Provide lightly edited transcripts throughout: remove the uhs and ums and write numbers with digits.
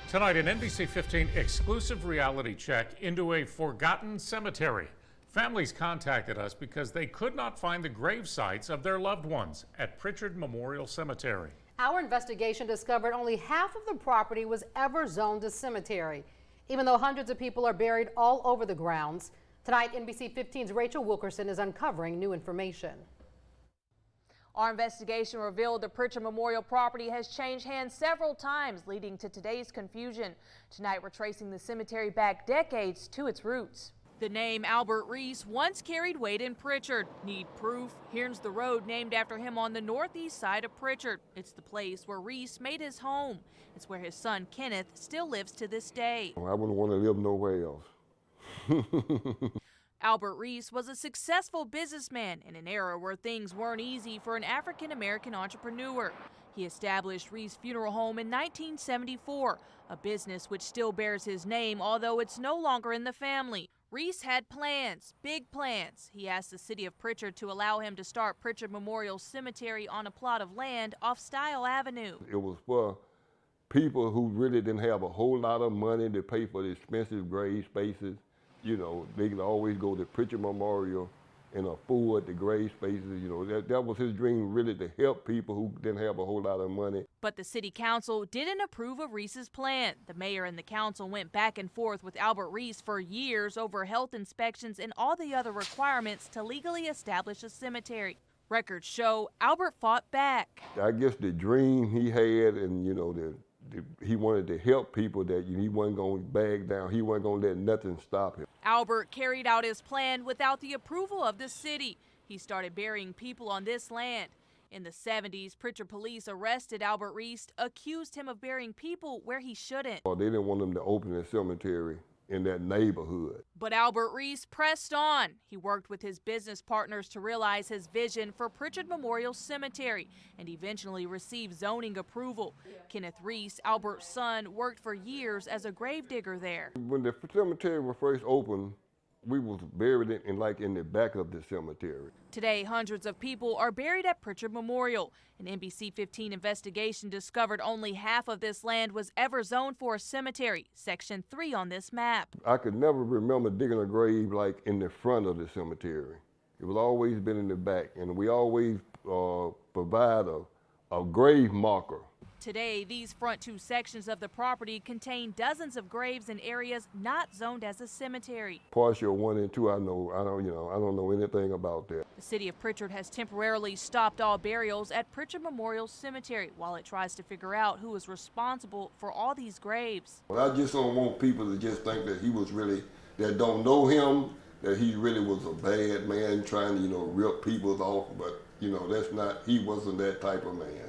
Tonight, an NBC 15 exclusive reality check into a forgotten cemetery. Families contacted us because they could not find the grave sites of their loved ones at Prichard Memorial Cemetery. Our investigation discovered only half of the property was ever zoned as cemetery, even though hundreds of people are buried all over the grounds. Tonight, NBC 15's RACHAEL Wilkerson is uncovering new information. Our investigation revealed the Prichard Memorial property has changed hands several times, leading to today's confusion. Tonight, we're tracing the cemetery back decades to its roots. The name Albert REESE once carried weight in Prichard. Need proof? Here's the road named after him on the northeast side of Prichard. It's the place where REESE made his home. It's where his son, KENNETH, still lives to this day. I wouldn't want to live nowhere else. Albert REESE was a successful businessman in an era where things weren't easy for an African-American entrepreneur. He established REESE Funeral Home in 1974, a business which still bears his name, although it's no longer in the family. REESE had plans, big plans. He asked the city of Prichard to allow him to start Prichard Memorial Cemetery on a plot of land off Stile Avenue. It was for people who really didn't have a whole lot of money to pay for the expensive grave spaces. You know, they could always go to Prichard Memorial and afford the grave spaces. You know, that was his dream, really, to help people who didn't have a whole lot of money. But the city council didn't approve of REESE's plan. The mayor and the council went back and forth with Albert REESE for years over health inspections and all the other requirements to legally establish a cemetery. Records show Albert fought back. I guess the dream he had, and you know, he wanted to help people, that he wasn't going to back down. He wasn't going to let nothing stop him. Albert carried out his plan without the approval of the city. He started burying people on this land. In the 70s, Prichard police arrested Albert REESE, accused him of burying people where he shouldn't. They didn't want him to open a cemetery in that neighborhood. But Albert REESE pressed on. He worked with his business partners to realize his vision for Prichard Memorial Cemetery and eventually received zoning approval. KENNETH REESE, Albert's son, worked for years as a gravedigger there. When the cemetery was first opened, we was buried in the back of the cemetery. Today, hundreds of people are buried at Prichard Memorial. An NBC 15 investigation discovered only half of this land was ever zoned for a cemetery, Section 3 on this map. I could never remember digging a grave like in the front of the cemetery. It was always been in the back, and we always provide a grave marker. Today, these front two sections of the property contain dozens of graves in areas not zoned as a cemetery. Partial 1 and 2, I don't know anything about that. The city of Prichard has temporarily stopped all burials at Prichard Memorial Cemetery while it tries to figure out who is responsible for all these graves. Well, I just don't want people to just think that he was really, that don't know him, that he really was a bad man trying to, rip people off, but, that's not, he wasn't that type of man.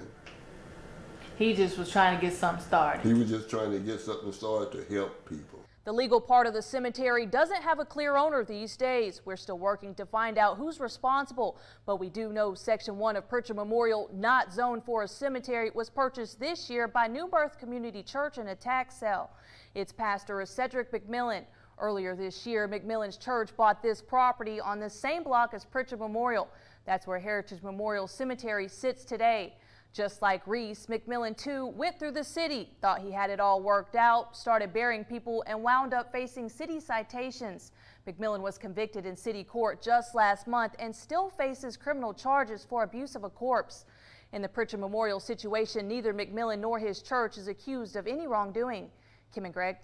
He just was trying to get something started. He was just trying to get something started to help people. The legal part of the cemetery doesn't have a clear owner these days. We're still working to find out who's responsible, but we do know Section 1 of Prichard Memorial, not zoned for a cemetery, was purchased this year by New Birth Community Church in a tax sale. Its pastor is Cedric McMillan. Earlier this year, McMillan's church bought this property on the same block as Prichard Memorial. That's where Heritage Memorial Cemetery sits today. Just like REESE, McMillan too went through the city, thought he had it all worked out, started burying people, and wound up facing city citations. McMillan was convicted in city court just last month and still faces criminal charges for abuse of a corpse. In the Prichard Memorial situation, neither McMillan nor his church is accused of any wrongdoing. Kim and Greg.